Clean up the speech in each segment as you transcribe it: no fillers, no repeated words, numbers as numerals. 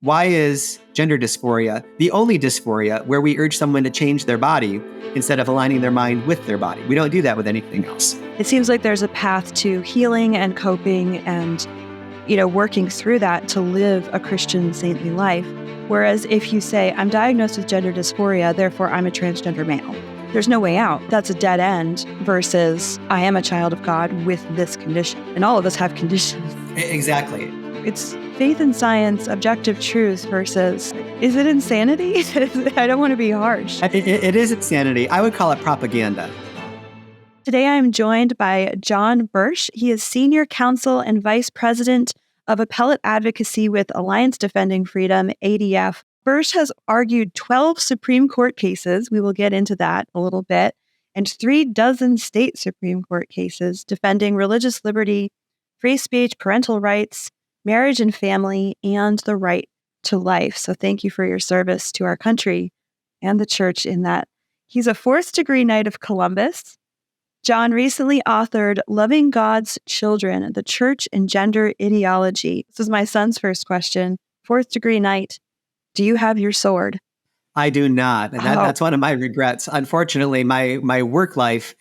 Why is gender dysphoria the only dysphoria where we urge someone to change their body instead of aligning their mind with their body? We don't do that with anything else. It seems like there's a path to healing and coping and, working through that to live a Christian saintly life. Whereas if you say, I'm diagnosed with gender dysphoria, therefore I'm a transgender male, there's no way out. That's a dead end versus I am a child of God with this condition. And all of us have conditions. Exactly. It's faith and science, objective truth versus, is it insanity? I don't want to be harsh. It is insanity. I would call it propaganda. Today I am joined by John Bursch. He is Senior Counsel and Vice President of Appellate Advocacy with Alliance Defending Freedom, ADF. Bursch has argued 12 Supreme Court cases, we will get into that a little bit, and 36 state Supreme Court cases defending religious liberty, free speech, parental rights, marriage and family, and the right to life. So thank you for your service to our country and the church in that. He's a fourth-degree Knight of Columbus. John recently authored Loving God's Children, the Church and Gender Ideology. This is my son's first question. Fourth-degree Knight, do you have your sword? I do not. And that's one of my regrets. Unfortunately, my work life,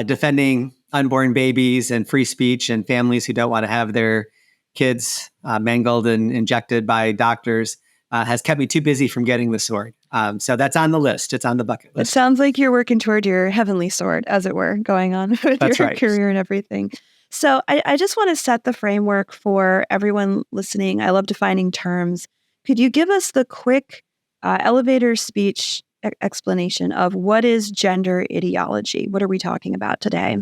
defending unborn babies and free speech and families who don't want to have their kids mangled and injected by doctors, has kept me too busy from getting the sword. So that's on the list. It's on the bucket list. It sounds like you're working toward your heavenly sword, as it were, going on with your career and everything. So I just want to set the framework for everyone listening. I love defining terms. Could you give us the quick elevator speech explanation of what is gender ideology? What are we talking about today?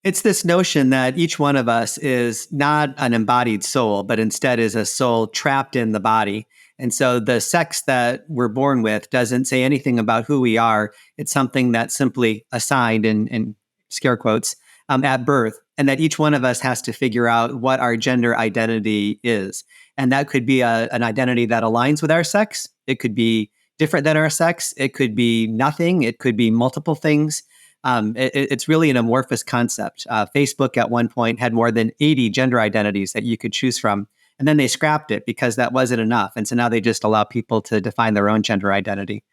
It's this notion that each one of us is not an embodied soul, but instead is a soul trapped in the body. And so the sex that we're born with doesn't say anything about who we are. It's something that's simply assigned in scare quotes at birth, and that each one of us has to figure out what our gender identity is. And that could be an identity that aligns with our sex. It could be different than our sex. It could be nothing. It could be multiple things. It's really an amorphous concept. Facebook at one point had more than 80 gender identities that you could choose from. And then they scrapped it because that wasn't enough. And so now they just allow people to define their own gender identity.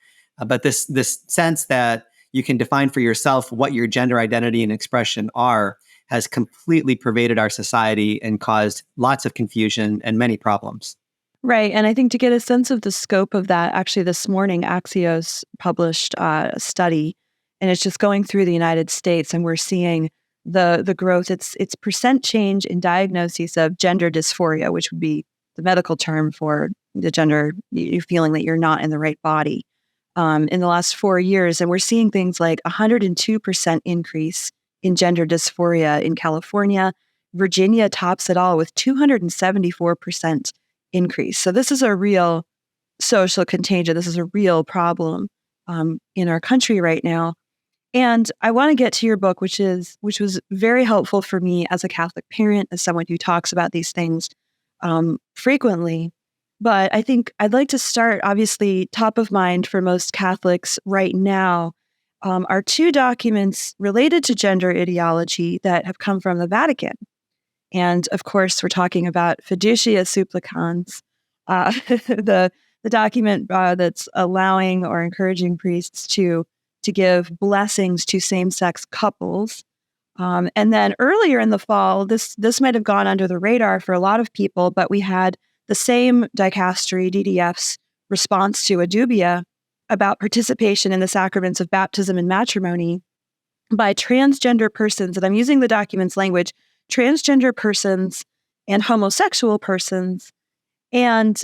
But this sense that you can define for yourself what your gender identity and expression are has completely pervaded our society and caused lots of confusion and many problems. Right. And I think to get a sense of the scope of that, actually this morning, Axios published a study, and it's just going through the United States, and we're seeing the growth. It's percent change in diagnoses of gender dysphoria, which would be the medical term for the gender, you feeling that you're not in the right body, in the last 4 years. And we're seeing things like 102% increase in gender dysphoria in California. Virginia tops it all with 274% increase. So this is a real social contagion. This is a real problem in our country right now. And I want to get to your book, which was very helpful for me as a Catholic parent, as someone who talks about these things frequently. But I think I'd like to start, obviously, top of mind for most Catholics right now are two documents related to gender ideology that have come from the Vatican. And of course, we're talking about Fiducia Supplicans, the document that's allowing or encouraging priests to give blessings to same-sex couples. And then earlier in the fall, this might have gone under the radar for a lot of people, but we had the same dicastery, DDF's response to a dubia about participation in the sacraments of baptism and matrimony by transgender persons, and I'm using the document's language, transgender persons and homosexual persons. And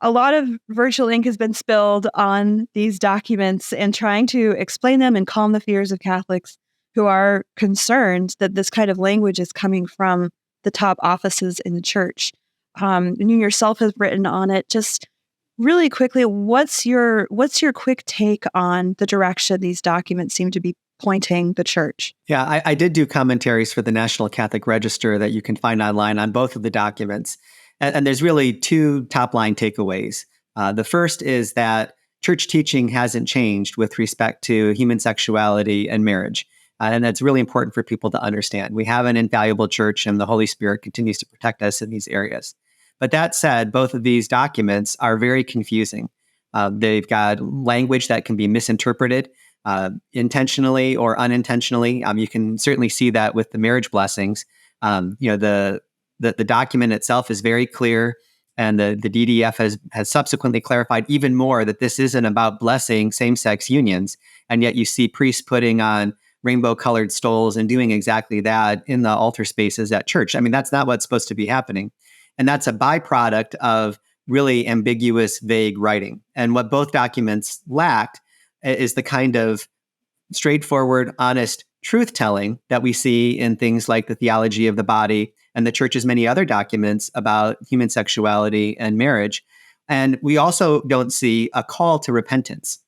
a lot of virtual ink has been spilled on these documents and trying to explain them and calm the fears of Catholics who are concerned that this kind of language is coming from the top offices in the church. And you yourself have written on it. Just really quickly, what's your quick take on the direction these documents seem to be pointing the church? Yeah, I did do commentaries for the National Catholic Register that you can find online on both of the documents. And there's really two top-line takeaways. The first is that church teaching hasn't changed with respect to human sexuality and marriage. And that's really important for people to understand. We have an infallible church, and the Holy Spirit continues to protect us in these areas. But that said, both of these documents are very confusing. They've got language that can be misinterpreted intentionally or unintentionally. You can certainly see that with the marriage blessings. The document itself is very clear, and the DDF has subsequently clarified even more that this isn't about blessing same-sex unions, and yet you see priests putting on rainbow-colored stoles and doing exactly that in the altar spaces at church. I mean, that's not what's supposed to be happening, and that's a byproduct of really ambiguous, vague writing. And what both documents lacked is the kind of straightforward, honest truth-telling that we see in things like the theology of the body and the church's many other documents about human sexuality and marriage. And we also don't see a call to repentance.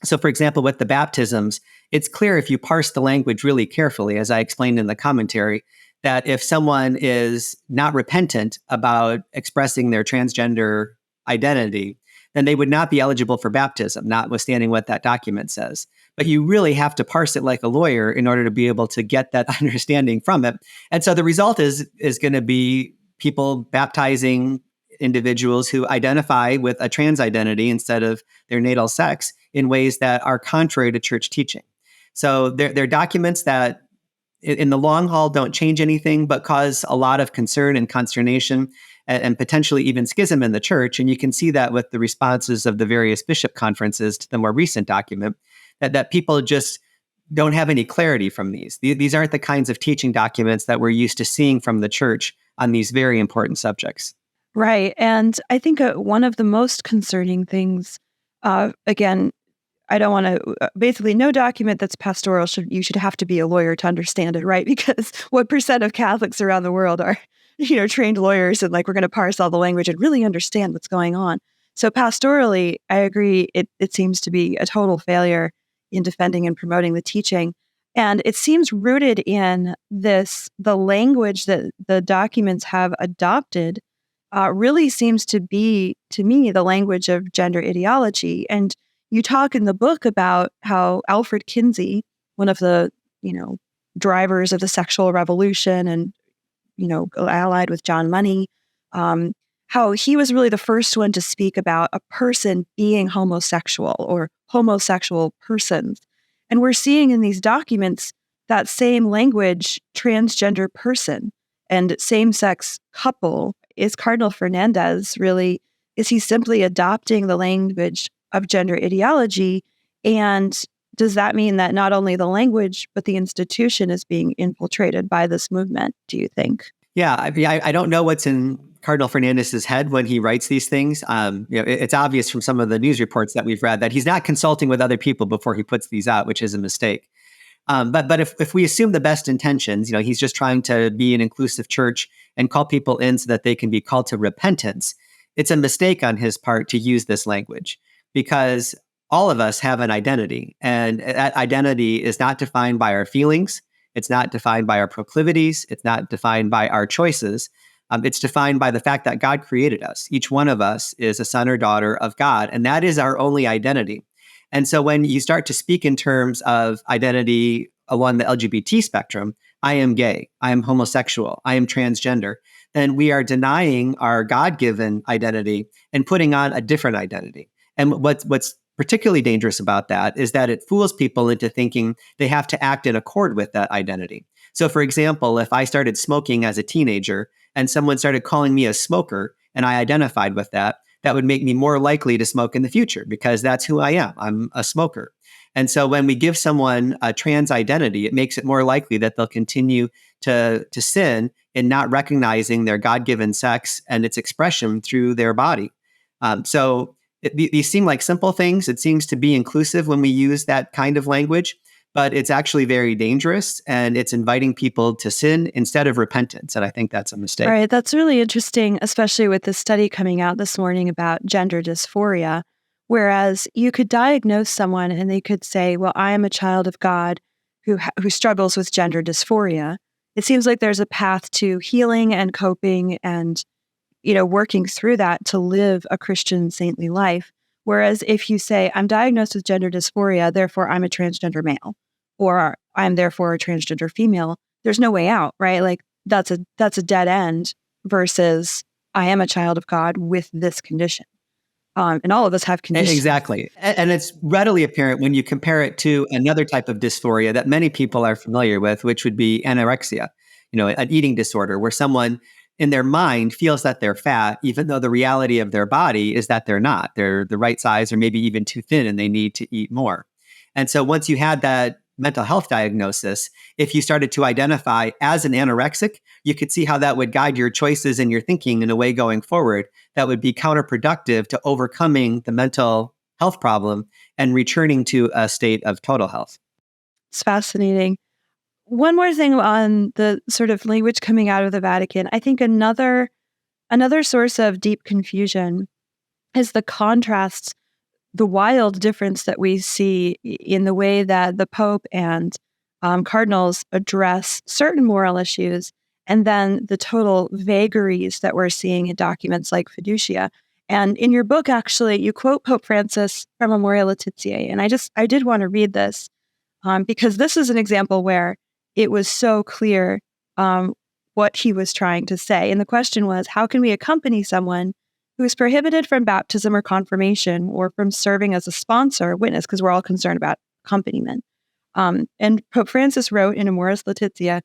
So, for example, with the baptisms, it's clear if you parse the language really carefully, as I explained in the commentary, that if someone is not repentant about expressing their transgender identity, then they would not be eligible for baptism, notwithstanding what that document says. But you really have to parse it like a lawyer in order to be able to get that understanding from it. And so the result is going to be people baptizing individuals who identify with a trans identity instead of their natal sex in ways that are contrary to church teaching. So they're documents that in the long haul don't change anything, but cause a lot of concern and consternation and potentially even schism in the church. And you can see that with the responses of the various bishop conferences to the more recent document, that people just don't have any clarity from these. These aren't the kinds of teaching documents that we're used to seeing from the church on these very important subjects. Right. And I think one of the most concerning things, again, I don't want to, basically no document that's pastoral you should have to be a lawyer to understand it, right? Because what percent of Catholics around the world are, trained lawyers and like, we're going to parse all the language and really understand what's going on. So pastorally, I agree, it seems to be a total failure in defending and promoting the teaching. And it seems rooted in the language that the documents have adopted really seems to be, to me, the language of gender ideology. And you talk in the book about how Alfred Kinsey, one of the, drivers of the sexual revolution and, allied with John Money, how he was really the first one to speak about a person being homosexual or homosexual persons. And we're seeing in these documents that same language, transgender person and same-sex couple. Is Cardinal Fernandez really, is he simply adopting the language of gender ideology? And does that mean that not only the language, but the institution is being infiltrated by this movement, do you think? Yeah, I don't know what's in Cardinal Fernandez's head when he writes these things. It's obvious from some of the news reports that we've read that he's not consulting with other people before he puts these out, which is a mistake. But if we assume the best intentions, he's just trying to be an inclusive church and call people in so that they can be called to repentance, it's a mistake on his part to use this language because all of us have an identity, and that identity is not defined by our feelings. It's not defined by our proclivities. It's not defined by our choices. It's defined by the fact that God created us. Each one of us is a son or daughter of God, and that is our only identity. And so when you start to speak in terms of identity along the LGBT spectrum, I am gay, I am homosexual, I am transgender, then we are denying our God-given identity and putting on a different identity. And what's particularly dangerous about that is that it fools people into thinking they have to act in accord with that identity. So for example, if I started smoking as a teenager and someone started calling me a smoker and I identified with that, that would make me more likely to smoke in the future because that's who I am. I'm a smoker. And so when we give someone a trans identity, it makes it more likely that they'll continue to sin in not recognizing their God-given sex and its expression through their body. These seem like simple things. It seems to be inclusive when we use that kind of language, but it's actually very dangerous and it's inviting people to sin instead of repentance. And I think that's a mistake. Right. That's really interesting, especially with this study coming out this morning about gender dysphoria, whereas you could diagnose someone and they could say, well, I am a child of God who struggles with gender dysphoria. It seems like there's a path to healing and coping and, working through that to live a Christian saintly life. Whereas if you say, I'm diagnosed with gender dysphoria, therefore I'm a transgender male, or I'm therefore a transgender female, there's no way out, right? Like that's a dead end versus I am a child of God with this condition. And all of us have conditions. Exactly. And it's readily apparent when you compare it to another type of dysphoria that many people are familiar with, which would be anorexia, an eating disorder where someone in their mind feels that they're fat, even though the reality of their body is that they're not. They're the right size or maybe even too thin and they need to eat more. And so once you had that mental health diagnosis, if you started to identify as an anorexic, you could see how that would guide your choices and your thinking in a way going forward that would be counterproductive to overcoming the mental health problem and returning to a state of total health. It's fascinating. One more thing on the sort of language coming out of the Vatican. I think another source of deep confusion is the contrasts, the wild difference that we see in the way that the Pope and cardinals address certain moral issues, and then the total vagaries that we're seeing in documents like Fiducia. And in your book, actually, you quote Pope Francis from Memorial Laetitiae, and I did want to read this because this is an example where it was so clear what he was trying to say. And the question was, how can we accompany someone who is prohibited from baptism or confirmation or from serving as a sponsor or witness, because we're all concerned about accompaniment. And Pope Francis wrote in Amoris Laetitia,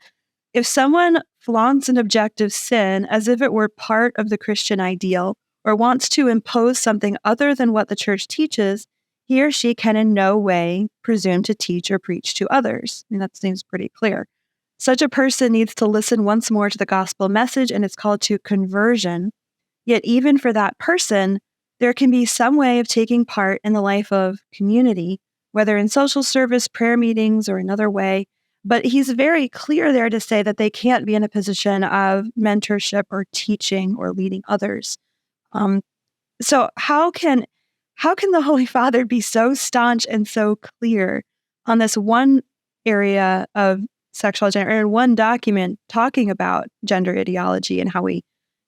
if someone flaunts an objective sin as if it were part of the Christian ideal or wants to impose something other than what the Church teaches, he or she can in no way presume to teach or preach to others. I mean, that seems pretty clear. Such a person needs to listen once more to the gospel message and it's called to conversion. Yet even for that person, there can be some way of taking part in the life of community, whether in social service, prayer meetings, or another way. But he's very clear there to say that they can't be in a position of mentorship or teaching or leading others. So how can the Holy Father be so staunch and so clear on this one area of sexual gender, or one document talking about gender ideology and how we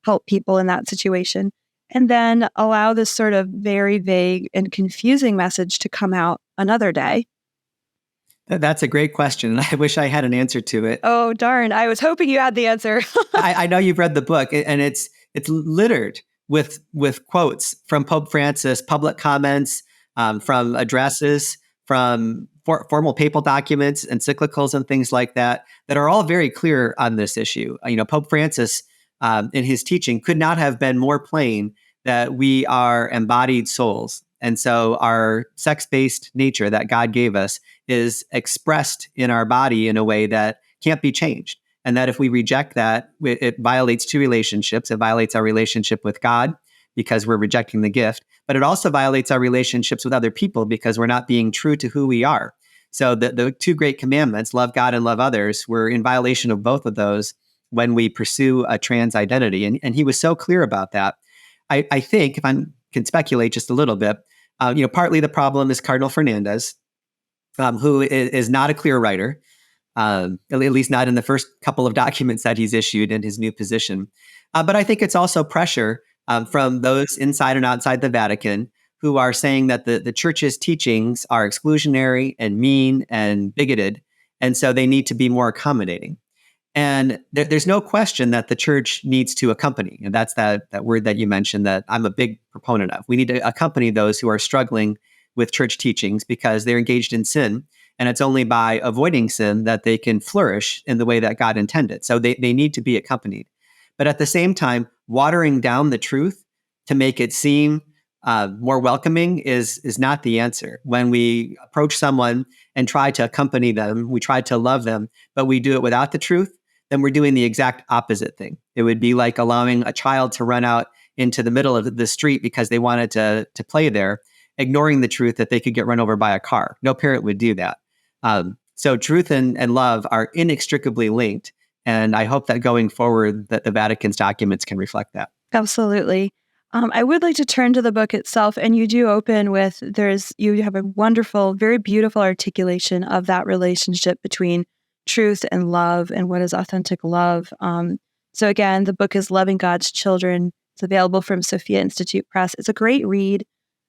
help people in that situation, and then allow this sort of very vague and confusing message to come out another day? That's a great question. And I wish I had an answer to it. Oh, darn. I was hoping you had the answer. I know you've read the book, and it's littered with quotes from Pope Francis, public comments, from addresses, from formal papal documents, encyclicals, and things like that are all very clear on this issue. Pope Francis, in his teaching, could not have been more plain that we are embodied souls. And so our sex-based nature that God gave us is expressed in our body in a way that can't be changed. And that if we reject that, it violates two relationships. It violates our relationship with God because we're rejecting the gift, but it also violates our relationships with other people because we're not being true to who we are. So the two great commandments, love God and love others, we're in violation of both of those when we pursue a trans identity. And he was so clear about that. I think, if I can speculate just a little bit, partly the problem is Cardinal Fernandez, who is not a clear writer, at least not in the first couple of documents that he's issued in his new position. But I think it's also pressure from those inside and outside the Vatican who are saying that the church's teachings are exclusionary and mean and bigoted, and so they need to be more accommodating. And there's no question that the church needs to accompany. And that's that word that you mentioned that I'm a big proponent of. We need to accompany those who are struggling with church teachings because they're engaged in sin. And it's only by avoiding sin that they can flourish in the way that God intended. So they need to be accompanied. But at the same time, watering down the truth to make it seem more welcoming is not the answer. When we approach someone and try to accompany them, we try to love them, but we do it without the truth, then we're doing the exact opposite thing. It would be like allowing a child to run out into the middle of the street because they wanted to play there, ignoring the truth that they could get run over by a car. No parent would do that. So truth and love are inextricably linked. And I hope that going forward that the Vatican's documents can reflect that. Absolutely. I would like to turn to the book itself, and you do open with, you have a wonderful, very beautiful articulation of that relationship between truth and love and what is authentic love. So again, the book is Loving God's Children. It's available from Sophia Institute Press. It's a great read.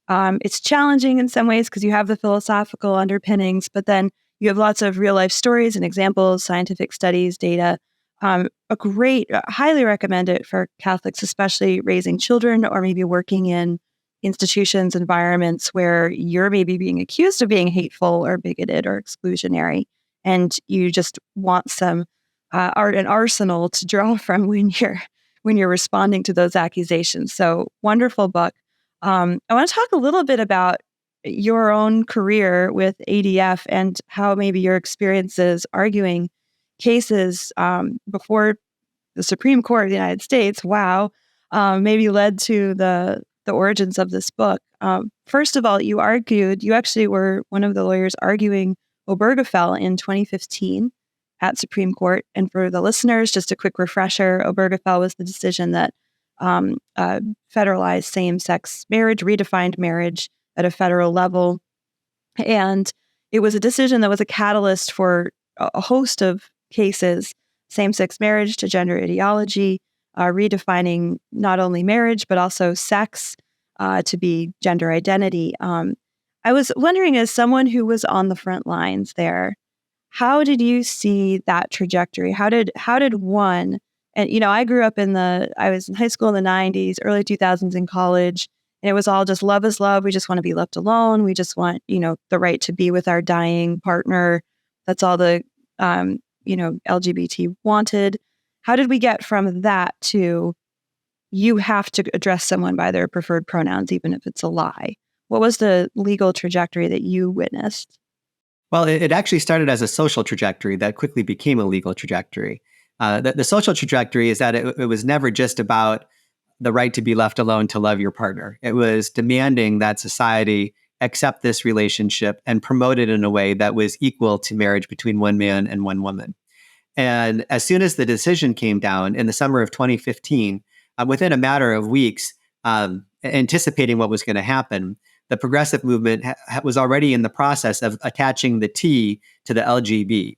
It's challenging in some ways because you have the philosophical underpinnings, but then you have lots of real life stories and examples, scientific studies, data. A great, highly recommend it for Catholics, especially raising children or maybe working in institutions, environments where you're maybe being accused of being hateful or bigoted or exclusionary, and you just want some an arsenal to draw from when you're responding to those accusations. So wonderful book. I want to talk a little bit about your own career with ADF and how maybe your experiences arguing cases before the Supreme Court of the United States, wow, maybe led to the origins of this book. First of all, you actually were one of the lawyers arguing Obergefell in 2015 at Supreme Court. And for the listeners, just a quick refresher, Obergefell was the decision that federalized same-sex marriage, redefined marriage at a federal level. And it was a decision that was a catalyst for a host of cases, same-sex marriage to gender ideology, redefining not only marriage, but also sex to be gender identity. I was wondering, as someone who was on the front lines there, how did you see that trajectory? How did one, and I grew up I was in high school in the 90s, early 2000s in college, and it was all just love is love. We just want to be left alone. We just want, the right to be with our dying partner. That's all the, LGBT wanted. How did we get from that to you have to address someone by their preferred pronouns, even if it's a lie? What was the legal trajectory that you witnessed? Well, it actually started as a social trajectory that quickly became a legal trajectory. The social trajectory is that it was never just about the right to be left alone to love your partner. It was demanding that society accept this relationship and promote it in a way that was equal to marriage between one man and one woman. And as soon as the decision came down in the summer of 2015, within a matter of weeks, anticipating what was going to happen, the progressive movement was already in the process of attaching the T to the LGB.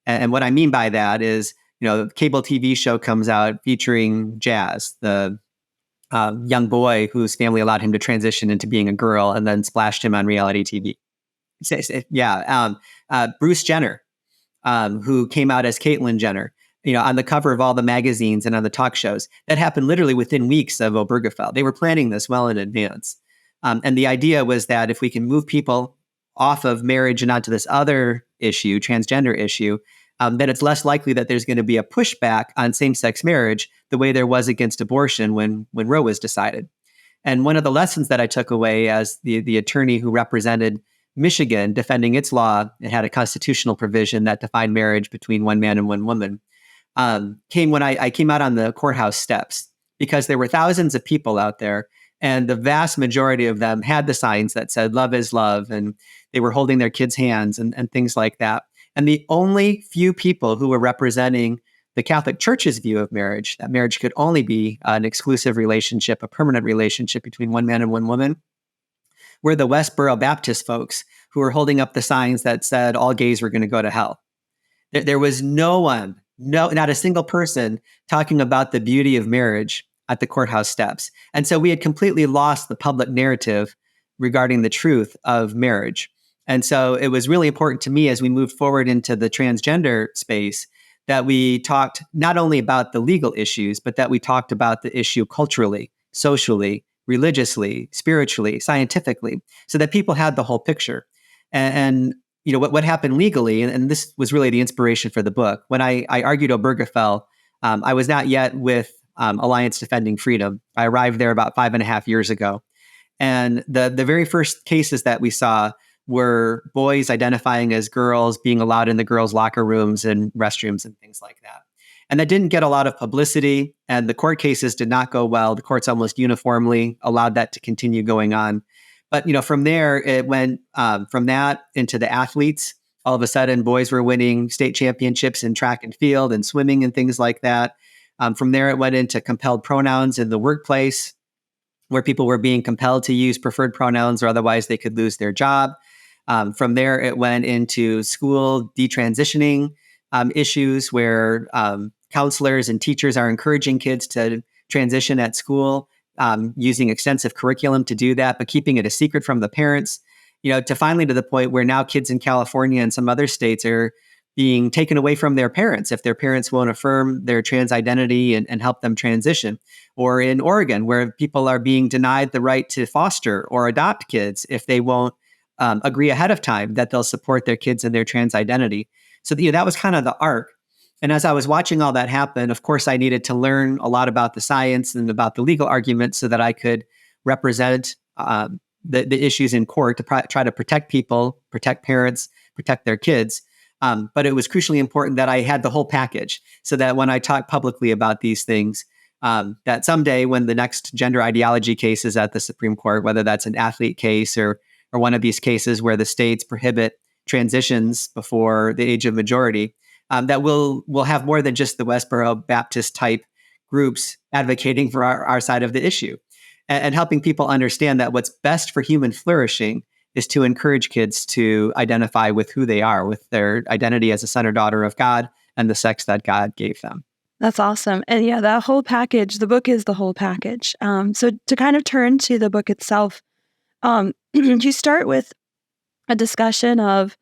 And what I mean by that is, the cable TV show comes out featuring Jazz, the young boy whose family allowed him to transition into being a girl and then splashed him on reality TV. Bruce Jenner, who came out as Caitlyn Jenner, on the cover of all the magazines and on the talk shows. That happened literally within weeks of Obergefell. They were planning this well in advance. And the idea was that if we can move people off of marriage and onto this other issue, transgender issue, then it's less likely that there's going to be a pushback on same-sex marriage the way there was against abortion when Roe was decided. And one of the lessons that I took away as the attorney who represented Michigan defending its law, it had a constitutional provision that defined marriage between one man and one woman, came when I came out on the courthouse steps, because there were thousands of people out there, and the vast majority of them had the signs that said love is love, and they were holding their kids' hands and things like that. And the only few people who were representing the Catholic Church's view of marriage, that marriage could only be an exclusive relationship, a permanent relationship between one man and one woman, were the Westboro Baptist folks who were holding up the signs that said all gays were going to go to hell. There was not a single person talking about the beauty of marriage at the courthouse steps. And so we had completely lost the public narrative regarding the truth of marriage. And so it was really important to me as we moved forward into the transgender space that we talked not only about the legal issues, but that we talked about the issue culturally, socially, religiously, spiritually, scientifically, so that people had the whole picture. And what happened legally, and this was really the inspiration for the book. When I argued Obergefell, I was not yet with Alliance Defending Freedom. I arrived there about 5.5 years ago. And the very first cases that we saw were boys identifying as girls being allowed in the girls' locker rooms and restrooms and things like that. And that didn't get a lot of publicity, and the court cases did not go well. The courts almost uniformly allowed that to continue going on. But, from there, it went from that into the athletes. All of a sudden, boys were winning state championships in track and field and swimming and things like that. From there, it went into compelled pronouns in the workplace, where people were being compelled to use preferred pronouns or otherwise they could lose their job. From there, it went into school detransitioning issues where counselors and teachers are encouraging kids to transition at school, using extensive curriculum to do that, but keeping it a secret from the parents, to finally to the point where now kids in California and some other states are being taken away from their parents if their parents won't affirm their trans identity and help them transition. Or in Oregon, where people are being denied the right to foster or adopt kids if they won't agree ahead of time that they'll support their kids in their trans identity. So that was kind of the arc. And as I was watching all that happen, of course, I needed to learn a lot about the science and about the legal arguments so that I could represent the issues in court to try to protect people, protect parents, protect their kids. But it was crucially important that I had the whole package so that when I talk publicly about these things, that someday when the next gender ideology case is at the Supreme Court, whether that's an athlete case or one of these cases where the states prohibit transitions before the age of majority, that we'll have more than just the Westboro Baptist type groups advocating for our side of the issue and helping people understand that what's best for human flourishing is to encourage kids to identify with who they are, with their identity as a son or daughter of God and the sex that God gave them. That's awesome. And yeah, that whole package, the book is the whole package. So to kind of turn to the book itself, you start with a discussion of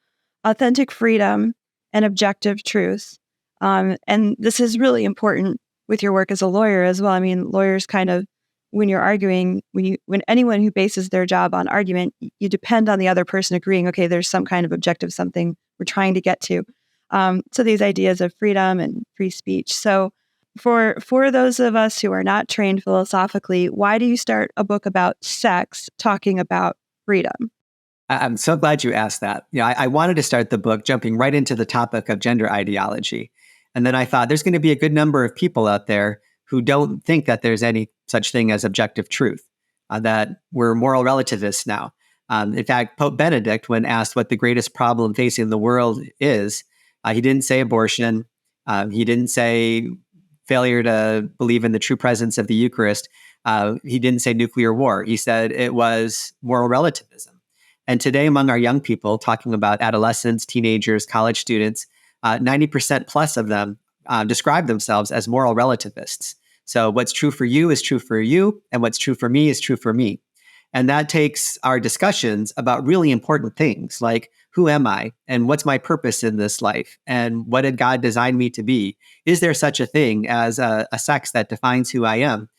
authentic freedom and objective truth. And this is really important with your work as a lawyer as well. I mean, lawyers kind of, when you're arguing, when anyone who bases their job on argument, you depend on the other person agreeing, okay, there's some kind of objective, something we're trying to get to. So these ideas of freedom and free speech. So for those of us who are not trained philosophically, why do you start a book about sex talking about freedom? I'm so glad you asked that. I wanted to start the book jumping right into the topic of gender ideology. And then I thought there's going to be a good number of people out there who don't think that there's any such thing as objective truth, that we're moral relativists now. In fact, Pope Benedict, when asked what the greatest problem facing the world is, he didn't say abortion. He didn't say failure to believe in the true presence of the Eucharist. He didn't say nuclear war. He said it was moral relativism. And today, among our young people, talking about adolescents, teenagers, college students, 90% plus of them describe themselves as moral relativists. So what's true for you is true for you, and what's true for me is true for me. And that takes our discussions about really important things like, who am I? And what's my purpose in this life? And what did God design me to be? Is there such a thing as a sex that defines who I am?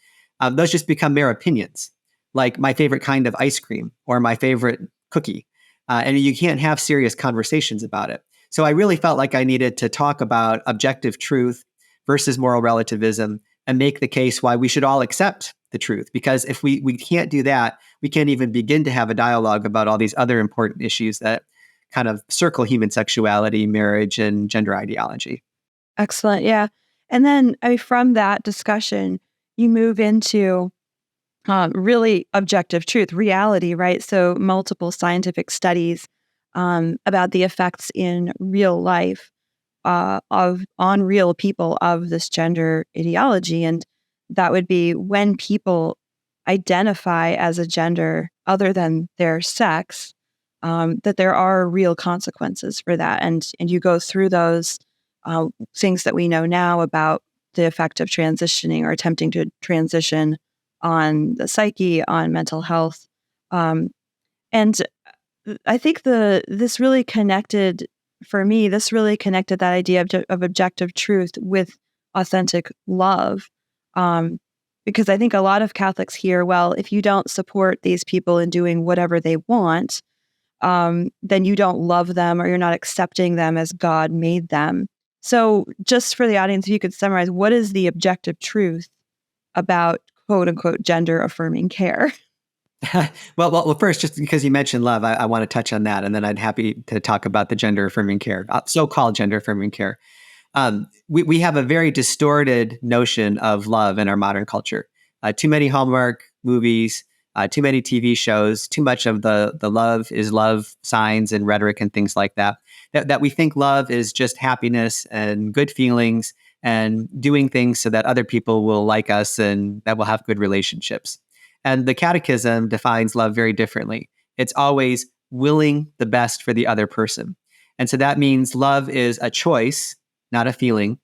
Those just become mere opinions, like my favorite kind of ice cream or my favorite cookie. And you can't have serious conversations about it. So I really felt like I needed to talk about objective truth versus moral relativism and make the case why we should all accept the truth. Because if we can't do that, we can't even begin to have a dialogue about all these other important issues that kind of circle human sexuality, marriage, and gender ideology. Excellent. Yeah. And then from that discussion, you move into really objective truth, reality, right? So multiple scientific studies about the effects in real life on real people of this gender ideology. And that would be when people identify as a gender other than their sex, that there are real consequences for that. And you go through those things that we know now about the effect of transitioning or attempting to transition on the psyche, on mental health. And I think this really connected that idea of objective truth with authentic love. Because I think a lot of Catholics hear, well, if you don't support these people in doing whatever they want, then you don't love them or you're not accepting them as God made them. So just for the audience, if you could summarize, what is the objective truth about quote unquote gender affirming care? Well, first, just because you mentioned love, I want to touch on that, and then I'd happy to talk about the gender affirming care, so-called gender affirming care. We have a very distorted notion of love in our modern culture. Too many Hallmark movies, too many TV shows, too much of the love is love signs and rhetoric and things like that. That we think love is just happiness and good feelings and doing things so that other people will like us and that we'll have good relationships. And the Catechism defines love very differently. It's always willing the best for the other person. And so that means love is a choice, not a feeling.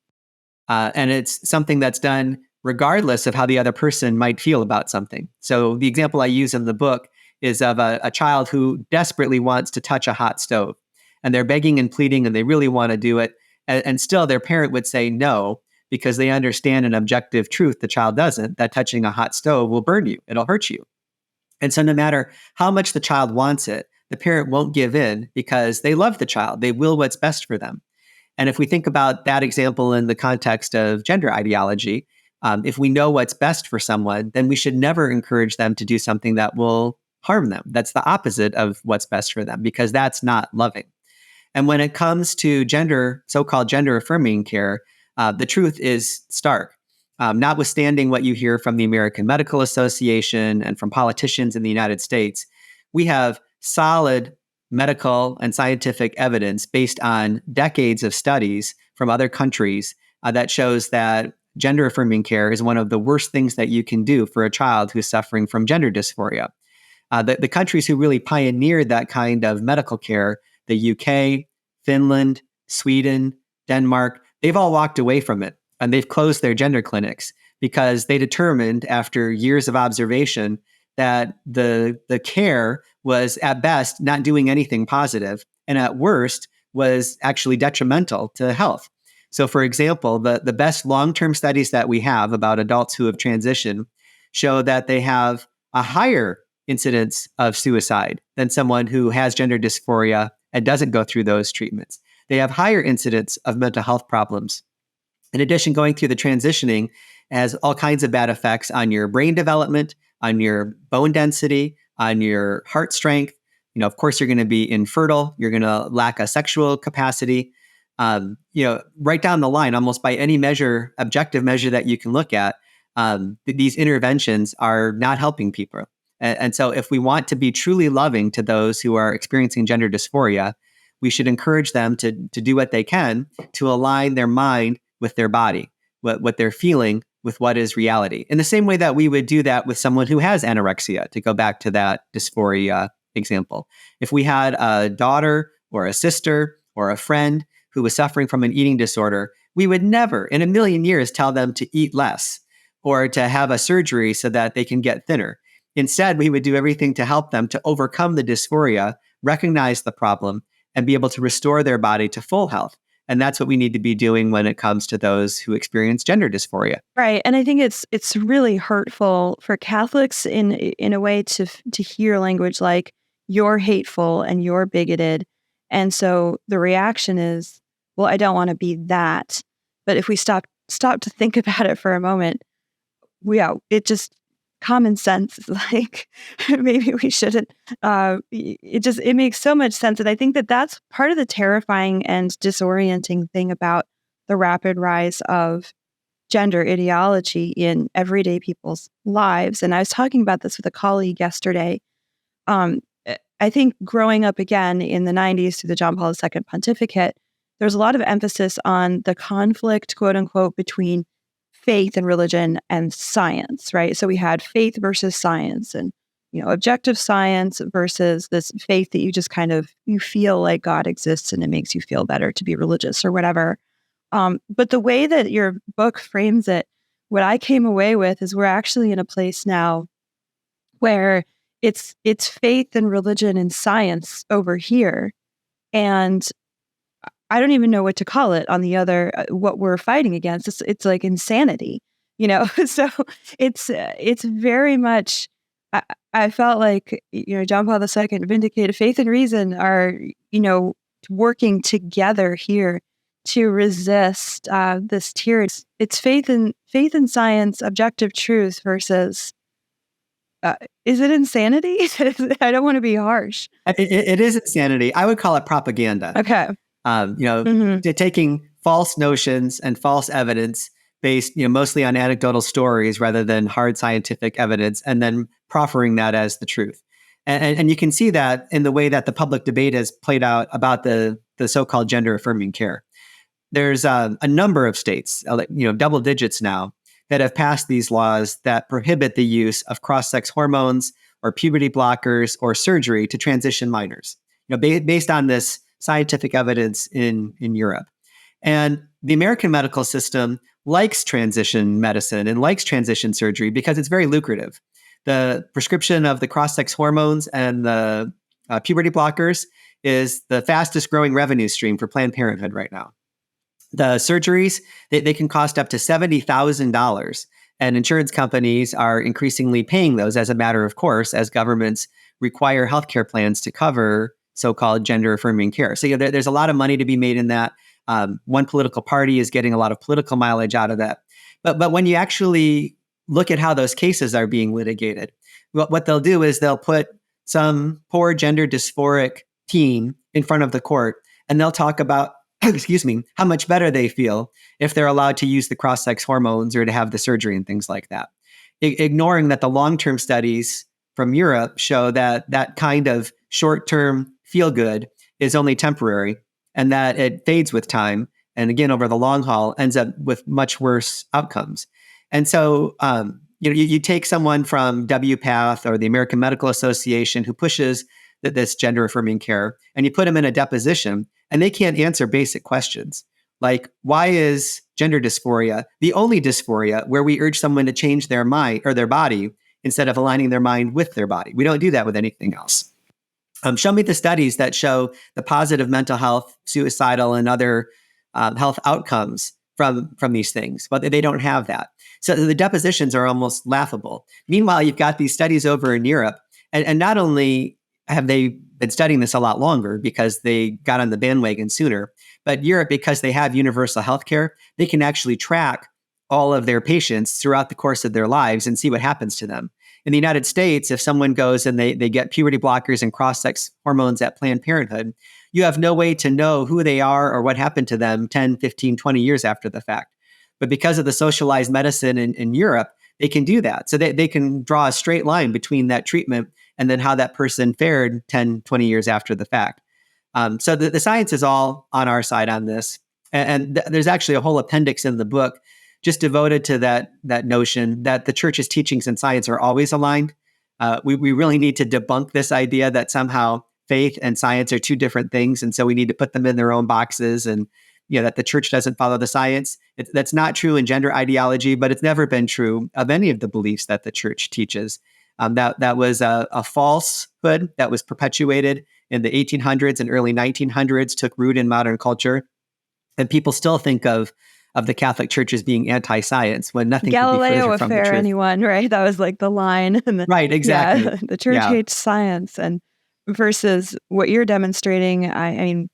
And it's something that's done regardless of how the other person might feel about something. So the example I use in the book is of a child who desperately wants to touch a hot stove. and they're begging and pleading and they really want to do it. And still their parent would say no, because they understand an objective truth the child doesn't, that touching a hot stove will burn you, it'll hurt you. And so no matter how much the child wants it, the parent won't give in because they love the child. They will what's best for them. And if we think about that example in the context of gender ideology, if we know what's best for someone, then we should never encourage them to do something that will harm them. That's the opposite of what's best for them, because that's not loving. And when it comes to so-called gender affirming care, the truth is stark. Notwithstanding what you hear from the American Medical Association and from politicians in the United States, we have solid medical and scientific evidence based on decades of studies from other countries that shows that gender affirming care is one of the worst things that you can do for a child who's suffering from gender dysphoria. The countries who really pioneered that kind of medical care, the UK, Finland, Sweden, Denmark, they've all walked away from it, and they've closed their gender clinics because they determined after years of observation that the care was at best not doing anything positive, and at worst was actually detrimental to health. So for example, the best long-term studies that we have about adults who have transitioned show that they have a higher incidence of suicide than someone who has gender dysphoria and doesn't go through those treatments. They have higher incidence of mental health problems. In addition, going through the transitioning has all kinds of bad effects on your brain development, on your bone density, on your heart strength. Of course, you're going to be infertile. You're going to lack a sexual capacity. Right down the line, almost by any measure, objective measure that you can look at, these interventions are not helping people. And so if we want to be truly loving to those who are experiencing gender dysphoria, we should encourage them to do what they can to align their mind with their body, what they're feeling with what is reality. In the same way that we would do that with someone who has anorexia, to go back to that dysphoria example. If we had a daughter or a sister or a friend who was suffering from an eating disorder, we would never in a million years tell them to eat less or to have a surgery so that they can get thinner. Instead, we would do everything to help them to overcome the dysphoria, recognize the problem, and be able to restore their body to full health. And that's what we need to be doing when it comes to those who experience gender dysphoria. Right. And I think it's really hurtful for Catholics in a way to hear language like you're hateful and you're bigoted. And so the reaction is, well, I don't want to be that. But if we stop to think about it for a moment, it just common sense is like maybe we shouldn't. It makes so much sense, and I think that's part of the terrifying and disorienting thing about the rapid rise of gender ideology in everyday people's lives. And I was talking about this with a colleague yesterday. I think growing up again in the 90s through the John Paul II pontificate, there's a lot of emphasis on the conflict, quote unquote, between faith and religion and science, right? So we had faith versus science, and objective science versus this faith that you just you feel like God exists and it makes you feel better to be religious or whatever. But the way that your book frames it, what I came away with is we're actually in a place now where it's faith and religion and science over here, and I don't even know what to call it on the other, what we're fighting against. It's like insanity, so it's very much, I felt like, John Paul II vindicated faith and reason are, working together here to resist this tyranny. It's faith and science, objective truth versus, is it insanity? I don't want to be harsh. It is insanity. I would call it propaganda. Okay. Taking false notions and false evidence based, mostly on anecdotal stories rather than hard scientific evidence, and then proffering that as the truth. And you can see that in the way that the public debate has played out about the so-called gender affirming care. There's a number of states, double digits now, that have passed these laws that prohibit the use of cross-sex hormones or puberty blockers or surgery to transition minors, based on this scientific evidence in Europe. And the American medical system likes transition medicine and likes transition surgery because it's very lucrative. The prescription of the cross-sex hormones and the puberty blockers is the fastest growing revenue stream for Planned Parenthood right now. The surgeries, they can cost up to $70,000. And insurance companies are increasingly paying those as a matter of course, as governments require healthcare plans to cover so-called gender-affirming care. So there's a lot of money to be made in that. One political party is getting a lot of political mileage out of that. But when you actually look at how those cases are being litigated, what they'll do is they'll put some poor gender dysphoric teen in front of the court, and they'll talk about, excuse me, how much better they feel if they're allowed to use the cross-sex hormones or to have the surgery and things like that. Ignoring that the long-term studies from Europe show that that kind of short-term feel-good is only temporary and that it fades with time. And again, over the long haul, ends up with much worse outcomes. And so, you take someone from WPATH or the American Medical Association who pushes this gender-affirming care, and you put them in a deposition, and they can't answer basic questions like, why is gender dysphoria the only dysphoria where we urge someone to change their mind or their body instead of aligning their mind with their body? We don't do that with anything else. Show me the studies that show the positive mental health, suicidal, and other health outcomes from these things, but they don't have that. So the depositions are almost laughable. Meanwhile, you've got these studies over in Europe, and not only have they been studying this a lot longer because they got on the bandwagon sooner, but Europe, because they have universal health care, they can actually track all of their patients throughout the course of their lives and see what happens to them. In the United States, if someone goes and they get puberty blockers and cross-sex hormones at Planned Parenthood, you have no way to know who they are or what happened to them 10, 15, 20 years after the fact. But because of the socialized medicine in Europe, they can do that. So they can draw a straight line between that treatment and then how that person fared 10, 20 years after the fact. So the science is all on our side on this. And there's actually a whole appendix in the book just devoted to that notion that the church's teachings and science are always aligned. We really need to debunk this idea that somehow faith and science are two different things, and so we need to put them in their own boxes, and that the church doesn't follow the science. That's not true in gender ideology, but it's never been true of any of the beliefs that the church teaches. That was a falsehood that was perpetuated in the 1800s and early 1900s, took root in modern culture, and people still think of the Catholic Church as being anti-science when nothing Galileo could be further from the truth. Anyone, right? That was like the line. Right, exactly. Yeah, the church hates science, and versus what you're demonstrating. I mean,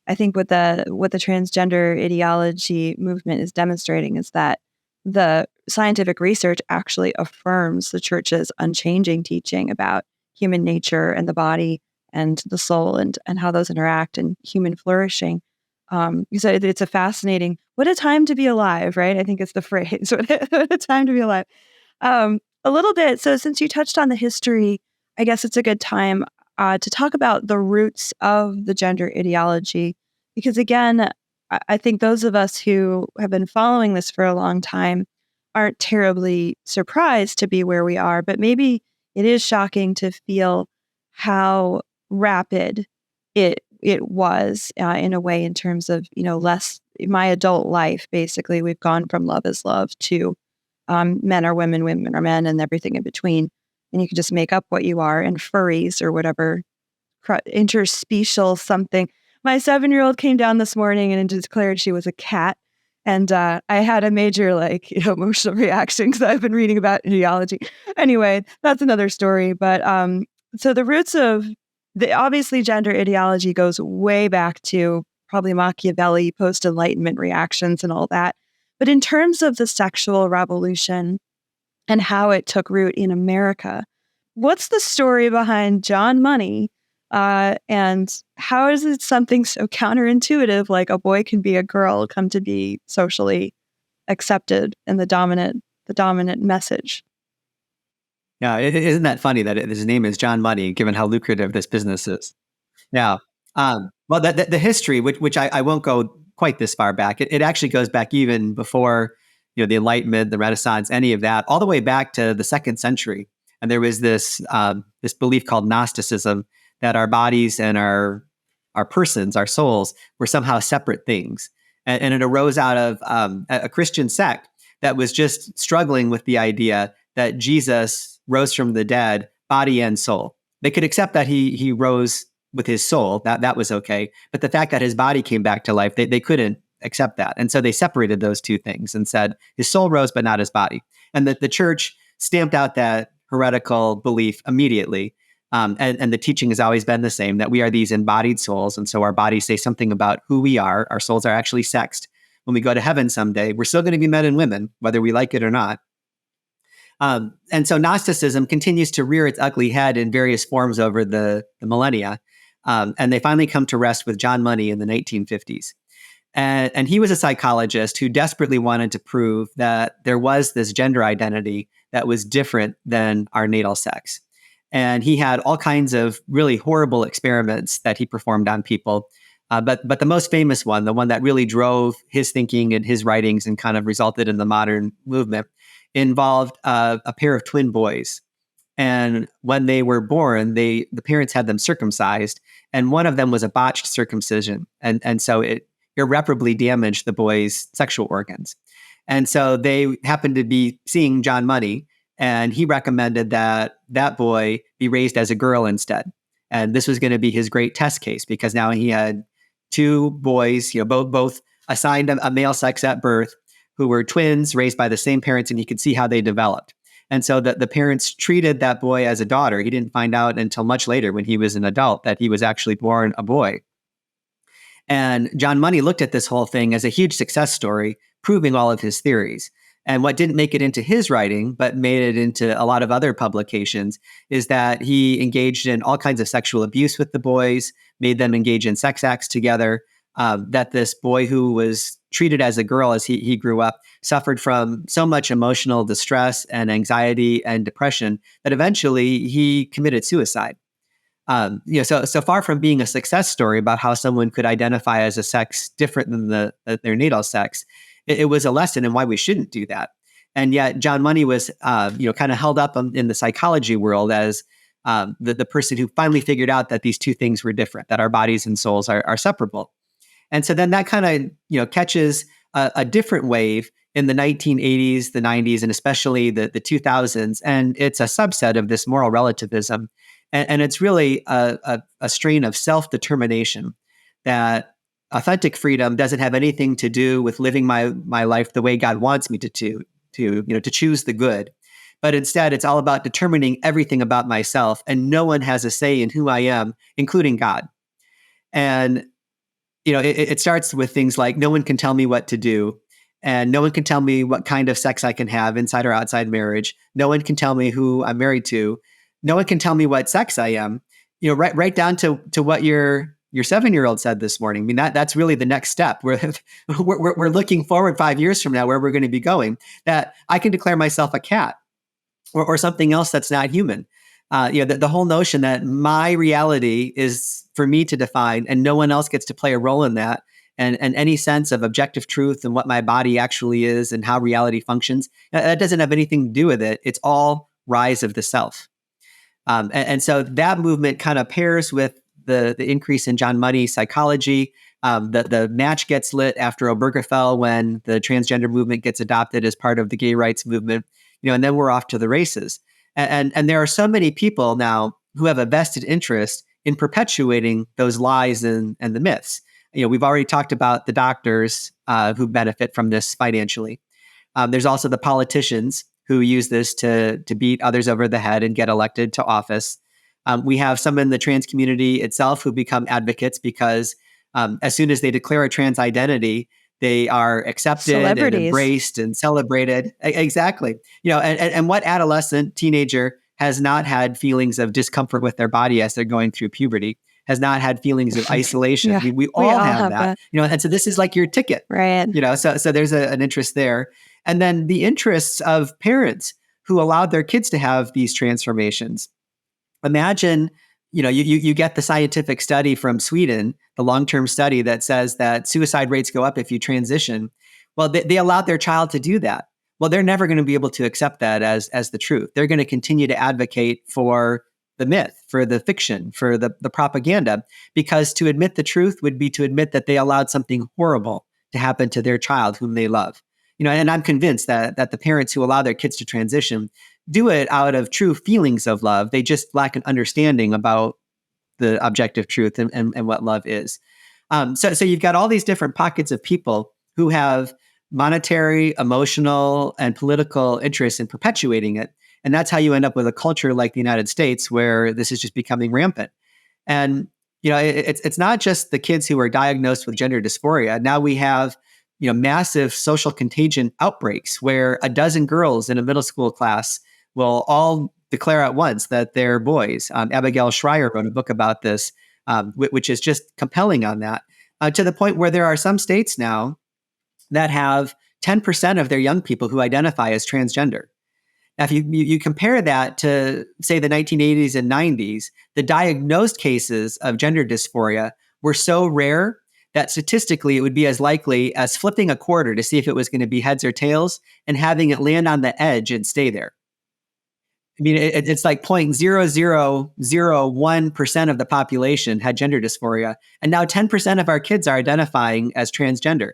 I think what the transgender ideology movement is demonstrating is that the scientific research actually affirms the church's unchanging teaching about human nature and the body and the soul and how those interact and human flourishing. So it's a fascinating, what a time to be alive, right? I think it's the phrase, what a time to be alive. A little bit. So since you touched on the history, I guess it's a good time to talk about the roots of the gender ideology. Because again, I think those of us who have been following this for a long time aren't terribly surprised to be where we are, but maybe it is shocking to feel how rapid it was in a way in terms of, less my adult life. Basically, we've gone from love is love to men are women, women are men, and everything in between. And you can just make up what you are, and furries or whatever interspecial something. My 7-year-old came down this morning and declared she was a cat. And I had a major emotional reaction because I've been reading about ideology. Anyway, that's another story. But so the roots of obviously gender ideology goes way back to probably Machiavelli, post-Enlightenment reactions and all that. But in terms of the sexual revolution and how it took root in America, what's the story behind John Money? And how is it something so counterintuitive, like a boy can be a girl, come to be socially accepted in the dominant message? Yeah, isn't that funny that his name is John Money, given how lucrative this business is? Yeah. Well, the history, which I won't go quite this far back, it actually goes back even before the Enlightenment, the Renaissance, any of that, all the way back to the 2nd century. And there was this belief called Gnosticism, that our bodies and our persons, our souls, were somehow separate things. And it arose out of a Christian sect that was just struggling with the idea that Jesus rose from the dead, body and soul. They could accept that he rose with his soul, that was okay. But the fact that his body came back to life, they couldn't accept that. And so they separated those two things and said his soul rose, but not his body. And the church stamped out that heretical belief immediately. And the teaching has always been the same, that we are these embodied souls. And so our bodies say something about who we are. Our souls are actually sexed. When we go to heaven someday, we're still going to be men and women, whether we like it or not. And so Gnosticism continues to rear its ugly head in various forms over the millennia. And they finally come to rest with John Money in the 1950s. And he was a psychologist who desperately wanted to prove that there was this gender identity that was different than our natal sex. And he had all kinds of really horrible experiments that he performed on people. But the most famous one, the one that really drove his thinking and his writings and kind of resulted in the modern movement, involved a pair of twin boys. And when they were born, the parents had them circumcised, and one of them was a botched circumcision. And so it irreparably damaged the boys' sexual organs. And so they happened to be seeing John Money, and he recommended that that boy be raised as a girl instead. And this was going to be his great test case, because now he had two boys, both assigned a male sex at birth, who were twins raised by the same parents, and he could see how they developed. And so the parents treated that boy as a daughter. He didn't find out until much later, when he was an adult, that he was actually born a boy. And John Money looked at this whole thing as a huge success story, proving all of his theories. And what didn't make it into his writing, but made it into a lot of other publications, is that he engaged in all kinds of sexual abuse with the boys, made them engage in sex acts together, that this boy who was treated as a girl as he grew up suffered from so much emotional distress and anxiety and depression that eventually he committed suicide. So far from being a success story about how someone could identify as a sex different than their natal sex, it was a lesson in why we shouldn't do that. And yet John Money was, kind of held up in the psychology world as the person who finally figured out that these two things were different, that our bodies and souls are separable. And so then that kind of, catches a different wave in the 1980s, the 90s, and especially the 2000s. And it's a subset of this moral relativism. And it's really a strain of self-determination, that authentic freedom doesn't have anything to do with living my life the way God wants me to choose the good. But instead, it's all about determining everything about myself, and no one has a say in who I am, including God. And it starts with things like no one can tell me what to do, and no one can tell me what kind of sex I can have inside or outside marriage. No one can tell me who I'm married to. No one can tell me what sex I am. Right down to what your 7-year-old said this morning. I mean, that's really the next step. We're looking forward 5 years from now where we're going to be going. That I can declare myself a cat or something else that's not human. The whole notion that my reality is for me to define, and no one else gets to play a role in that, and any sense of objective truth and what my body actually is and how reality functions, that doesn't have anything to do with it. It's all rise of the self. And so that movement kind of pairs with the increase in John Money's psychology. The match gets lit after Obergefell when the transgender movement gets adopted as part of the gay rights movement, and then we're off to the races. And there are so many people now who have a vested interest in perpetuating those lies and the myths. We've already talked about the doctors who benefit from this financially. There's also the politicians who use this to beat others over the head and get elected to office. We have some in the trans community itself who become advocates because as soon as they declare a trans identity, they are accepted and embraced and celebrated. Exactly. And what adolescent teenager has not had feelings of discomfort with their body as they're going through puberty, has not had feelings of isolation? Yeah, we all have that. And so this is like your ticket, right? So there's an interest there. And then the interests of parents who allowed their kids to have these transformations. Imagine, you get the scientific study from Sweden, the long-term study that says that suicide rates go up if you transition. Well, they allowed their child to do that. Well, they're never going to be able to accept that as the truth. They're going to continue to advocate for the myth, for the fiction, for the propaganda, because to admit the truth would be to admit that they allowed something horrible to happen to their child whom they love. And I'm convinced that the parents who allow their kids to transition do it out of true feelings of love. They just lack an understanding about the objective truth and what love is. So you've got all these different pockets of people who have monetary, emotional, and political interests in perpetuating it. And that's how you end up with a culture like the United States, where this is just becoming rampant. And it's not just the kids who are diagnosed with gender dysphoria. Now we have massive social contagion outbreaks where a dozen girls in a middle school class will all declare at once that they're boys. Abigail Schreier wrote a book about this, which is just compelling on that, to the point where there are some states now that have 10% of their young people who identify as transgender. Now, if you compare that to, say, the 1980s and 90s, the diagnosed cases of gender dysphoria were so rare that statistically it would be as likely as flipping a quarter to see if it was going to be heads or tails and having it land on the edge and stay there. I mean, it's like 0.0001% of the population had gender dysphoria, and now 10% of our kids are identifying as transgender.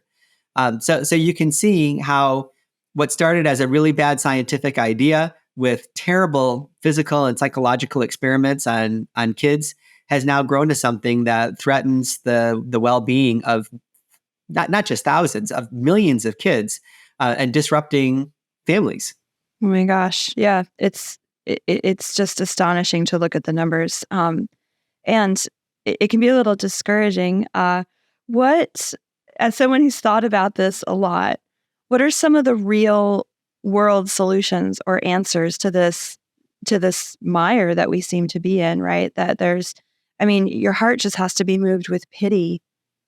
So you can see how what started as a really bad scientific idea with terrible physical and psychological experiments on kids has now grown to something that threatens the well-being of not just thousands, of millions of kids, and disrupting families. Oh my gosh. Yeah. It's just astonishing to look at the numbers. And it can be a little discouraging. As someone who's thought about this a lot, what are some of the real world solutions or answers to this mire that we seem to be in, right? That your heart just has to be moved with pity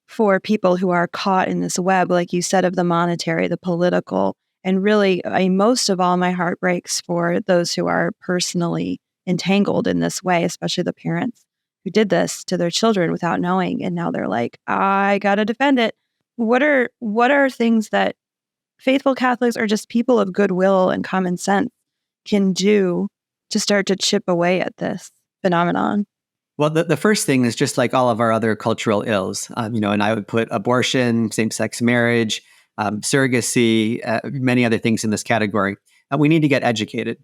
for people who are caught in this web, like you said, of the monetary, the political, and really, most of all, my heart breaks for those who are personally entangled in this way, especially the parents who did this to their children without knowing, and now they're like, I got to defend it. What are things that faithful Catholics or just people of goodwill and common sense can do to start to chip away at this phenomenon? Well, the first thing is just like all of our other cultural ills, and I would put abortion, same-sex marriage, surrogacy, many other things in this category. We need to get educated.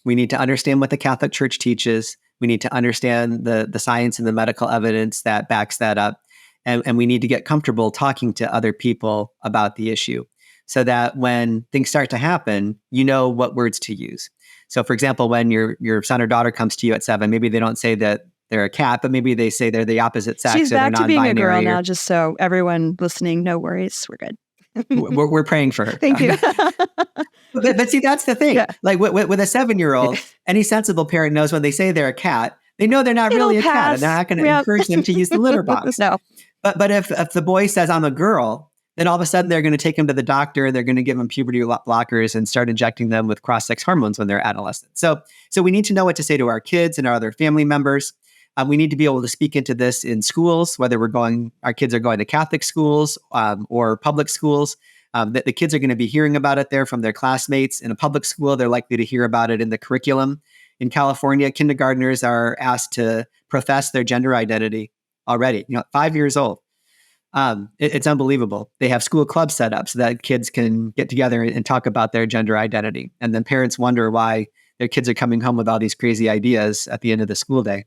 We need to understand what the Catholic Church teaches. We need to understand the science and the medical evidence that backs that up. And we need to get comfortable talking to other people about the issue so that when things start to happen, you know what words to use. So, for example, when your son or daughter comes to you at 7, maybe they don't say that they're a cat, but maybe they say they're the opposite sex. She's or back they're to being a girl non-binary now, just so everyone listening, no worries, we're good. We're praying for her. Thank you. but see, that's the thing. Yeah. Like with a 7-year-old, any sensible parent knows when they say they're a cat, they know they're not really a cat, and they're not going to encourage them to use the litter box. No. But if the boy says I'm a girl, then all of a sudden they're going to take him to the doctor. They're going to give them puberty blockers and start injecting them with cross-sex hormones when they're adolescents. So we need to know what to say to our kids and our other family members. We need to be able to speak into this in schools, whether our kids are going to Catholic schools or public schools. The kids are going to be hearing about it there from their classmates. In a public school, they're likely to hear about it in the curriculum. In California, kindergartners are asked to profess their gender identity already, 5 years old. It's unbelievable. They have school clubs set up so that kids can get together and talk about their gender identity. And then parents wonder why their kids are coming home with all these crazy ideas at the end of the school day.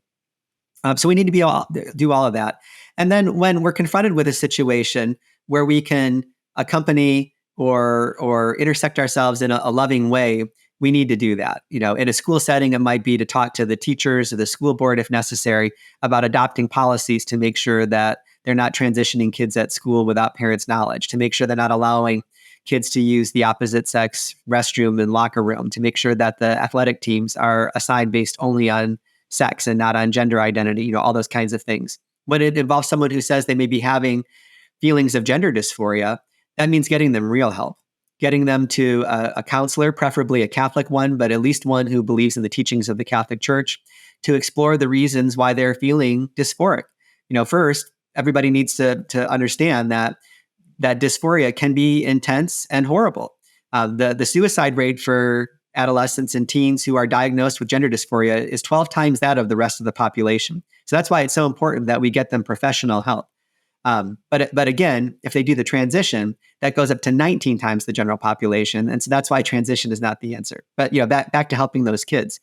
So we need to do all of that. And then when we're confronted with a situation where we can accompany or intersect ourselves in a loving way, we need to do that. In a school setting, it might be to talk to the teachers or the school board, if necessary, about adopting policies to make sure that they're not transitioning kids at school without parents' knowledge, to make sure they're not allowing kids to use the opposite sex restroom and locker room, to make sure that the athletic teams are assigned based only on sex and not on gender identity, all those kinds of things. When it involves someone who says they may be having feelings of gender dysphoria, that means getting them real help, getting them to a counselor, preferably a Catholic one, but at least one who believes in the teachings of the Catholic Church, to explore the reasons why they're feeling dysphoric. First, everybody needs to understand that dysphoria can be intense and horrible. The suicide rate for adolescents and teens who are diagnosed with gender dysphoria is 12 times that of the rest of the population. So that's why it's so important that we get them professional help. But again, if they do the transition, that goes up to 19 times the general population. And so that's why transition is not the answer. But back to helping those kids.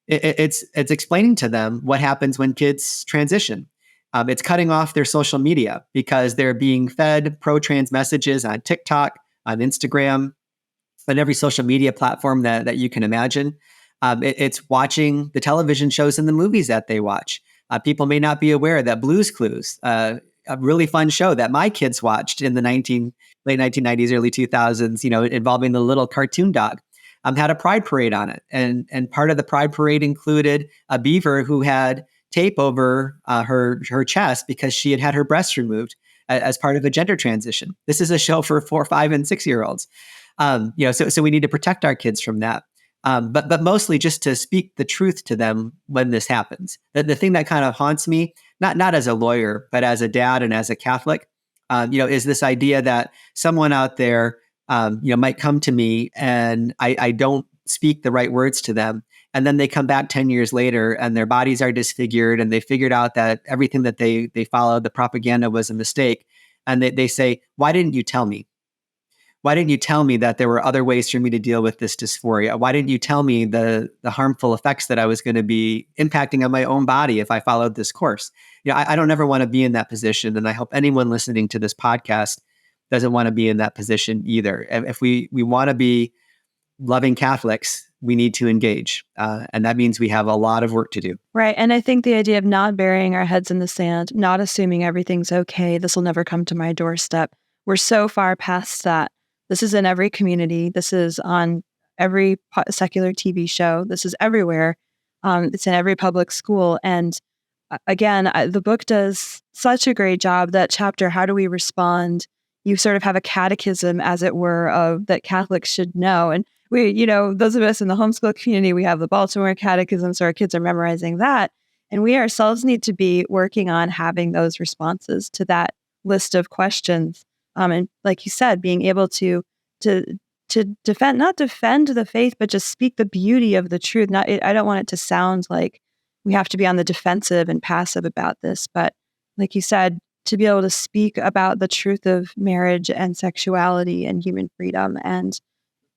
It's explaining to them what happens when kids transition. It's cutting off their social media because they're being fed pro-trans messages on TikTok, on Instagram, on every social media platform that you can imagine. It's watching the television shows and the movies that they watch. People may not be aware that Blue's Clues, a really fun show that my kids watched in the late 1990s, early 2000s, involving the little cartoon dog, had a pride parade on it. And part of the pride parade included a beaver who had tape over her chest because she had her breasts removed as part of a gender transition. This is a show for 4, 5, and 6-year-olds. So we need to protect our kids from that. But mostly just to speak the truth to them when this happens. The thing that kind of haunts me, not as a lawyer, but as a dad and as a Catholic, is this idea that someone out there, might come to me and I don't speak the right words to them. And then they come back 10 years later and their bodies are disfigured and they figured out that everything that they followed, the propaganda, was a mistake. And they say, why didn't you tell me? Why didn't you tell me that there were other ways for me to deal with this dysphoria? Why didn't you tell me the harmful effects that I was going to be impacting on my own body if I followed this course? I don't ever want to be in that position. And I hope anyone listening to this podcast doesn't want to be in that position either. If we want to be loving Catholics, we need to engage. And that means we have a lot of work to do. Right. And I think the idea of not burying our heads in the sand, not assuming everything's okay, this will never come to my doorstep. We're so far past that. This is in every community. This is on every secular TV show. This is everywhere. It's in every public school. And again, the book does such a great job. That chapter, How Do We Respond? You sort of have a catechism, as it were, of that Catholics should know. And we, those of us in the homeschool community, we have the Baltimore Catechism, so our kids are memorizing that. And we ourselves need to be working on having those responses to that list of questions. And like you said, being able to defend, not defend the faith, but just speak the beauty of the truth. I don't want it to sound like we have to be on the defensive and passive about this, but like you said, to be able to speak about the truth of marriage and sexuality and human freedom and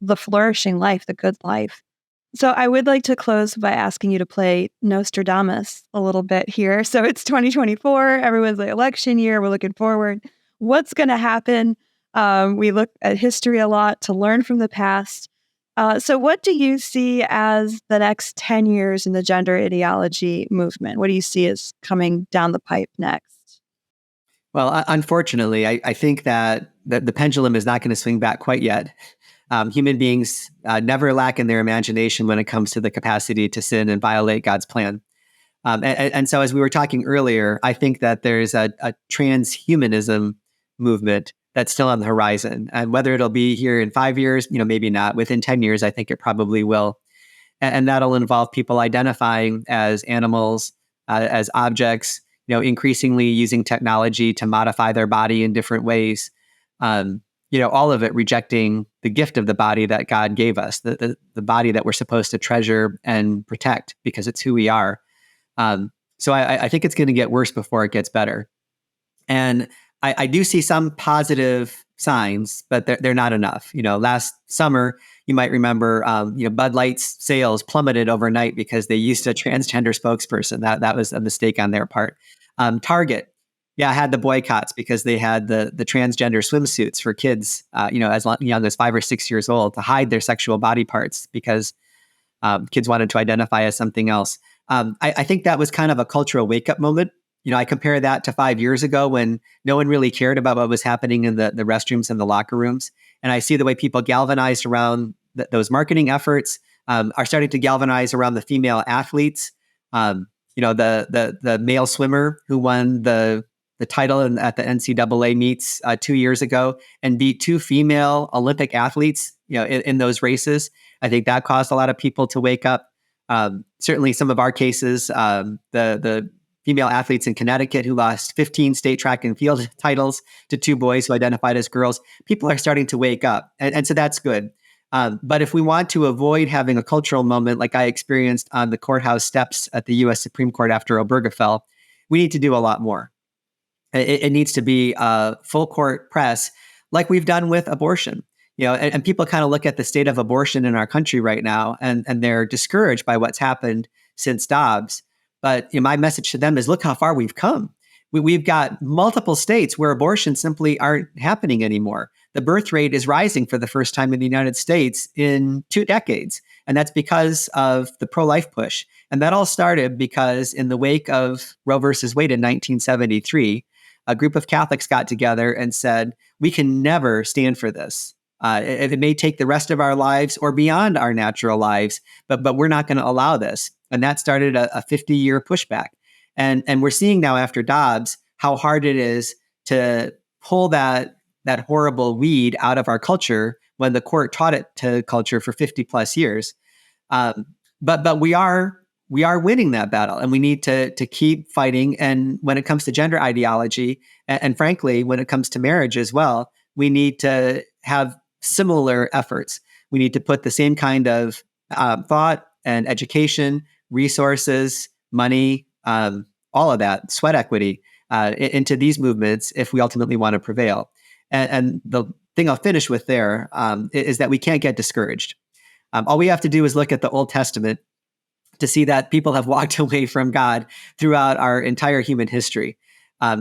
the flourishing life, the good life. So I would like to close by asking you to play Nostradamus a little bit here. So it's 2024, everyone's like election year, we're looking forward. What's going to happen? We look at history a lot to learn from the past. So what do you see as the next 10 years in the gender ideology movement? What do you see as coming down the pipe next? Well, unfortunately, I think that the pendulum is not going to swing back quite yet. Human beings never lack in their imagination when it comes to the capacity to sin and violate God's plan. And so as we were talking earlier, I think that there's a transhumanism movement that's still on the horizon. And whether it'll be here in 5 years, maybe not. Within 10 years, I think it probably will. And that'll involve people identifying as animals, as objects, increasingly using technology to modify their body in different ways. All of it rejecting the gift of the body that God gave us, the body that we're supposed to treasure and protect because it's who we are. So I think it's going to get worse before it gets better. And I do see some positive signs, but they're not enough. Last summer, you might remember, Bud Light's sales plummeted overnight because they used a transgender spokesperson. That was a mistake on their part. Target, had the boycotts because they had the transgender swimsuits for kids, as young as 5 or 6 years old to hide their sexual body parts because kids wanted to identify as something else. I think that was kind of a cultural wake-up moment. I compare that to 5 years ago when no one really cared about what was happening in the restrooms and the locker rooms. And I see the way people galvanized around those marketing efforts, are starting to galvanize around the female athletes. The male swimmer who won the title at the NCAA meets 2 years ago and beat 2 female Olympic athletes, in those races. I think that caused a lot of people to wake up. Certainly some of our cases, the female athletes in Connecticut who lost 15 state track and field titles to 2 boys who identified as girls, people are starting to wake up. And so that's good. But if we want to avoid having a cultural moment like I experienced on the courthouse steps at the U.S. Supreme Court after Obergefell, we need to do a lot more. It needs to be a full court press like we've done with abortion. And people kind of look at the state of abortion in our country right now, and they're discouraged by what's happened since Dobbs. But my message to them is, look how far we've come. We've got multiple states where abortions simply aren't happening anymore. The birth rate is rising for the first time in the United States in 2 decades. And that's because of the pro-life push. And that all started because in the wake of Roe versus Wade in 1973, a group of Catholics got together and said, we can never stand for this. It may take the rest of our lives or beyond our natural lives, but we're not going to allow this. And that started a 50-year pushback. And we're seeing now after Dobbs how hard it is to pull that horrible weed out of our culture when the court taught it to culture for 50 plus years. But we are winning that battle, and we need to keep fighting. And when it comes to gender ideology, and frankly, when it comes to marriage as well, we need to have similar efforts. We need to put the same kind of thought and education, resources, money, all of that, sweat equity into these movements if we ultimately want to prevail. And the thing I'll finish with there is that we can't get discouraged. All we have to do is look at the Old Testament to see that people have walked away from God throughout our entire human history.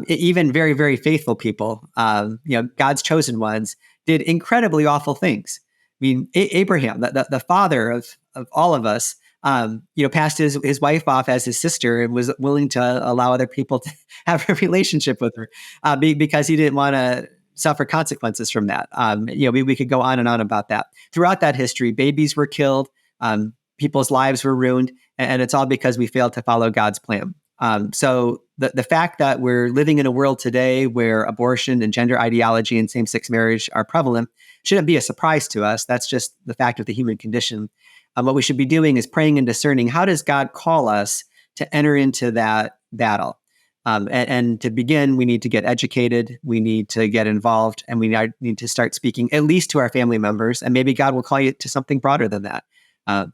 Even very, very faithful people, God's chosen ones, did incredibly awful things. I mean, Abraham, the father of all of us, passed his wife off as his sister and was willing to allow other people to have a relationship with her because he didn't want to suffer consequences from that. We could go on and on about that. Throughout that history, babies were killed, people's lives were ruined, and it's all because we failed to follow God's plan. So the fact that we're living in a world today where abortion and gender ideology and same-sex marriage are prevalent shouldn't be a surprise to us. That's just the fact of the human condition. What we should be doing is praying and discerning, how does God call us to enter into that battle? And to begin, we need to get educated, we need to get involved, and we need to start speaking at least to our family members. And maybe God will call you to something broader than that.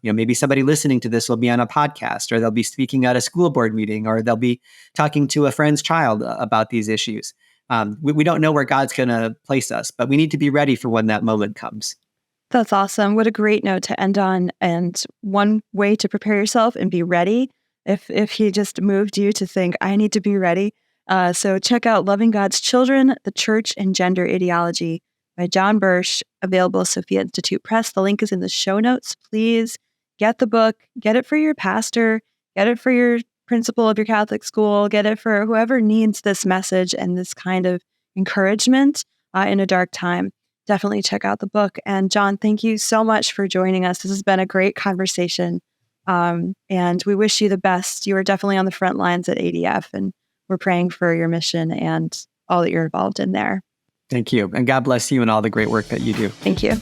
Maybe somebody listening to this will be on a podcast, or they'll be speaking at a school board meeting, or they'll be talking to a friend's child about these issues. We don't know where God's going to place us, but we need to be ready for when that moment comes. That's awesome. What a great note to end on. And one way to prepare yourself and be ready, if he just moved you to think, I need to be ready. So check out Loving God's Children, the Church and Gender Ideology by John Bursch, available at Sophia Institute Press. The link is in the show notes. Please get the book, get it for your pastor, get it for your principal of your Catholic school, get it for whoever needs this message and this kind of encouragement in a dark time. Definitely check out the book. And John, thank you so much for joining us. This has been a great conversation. And we wish you the best. You are definitely on the front lines at ADF, and we're praying for your mission and all that you're involved in there. Thank you. And God bless you and all the great work that you do. Thank you.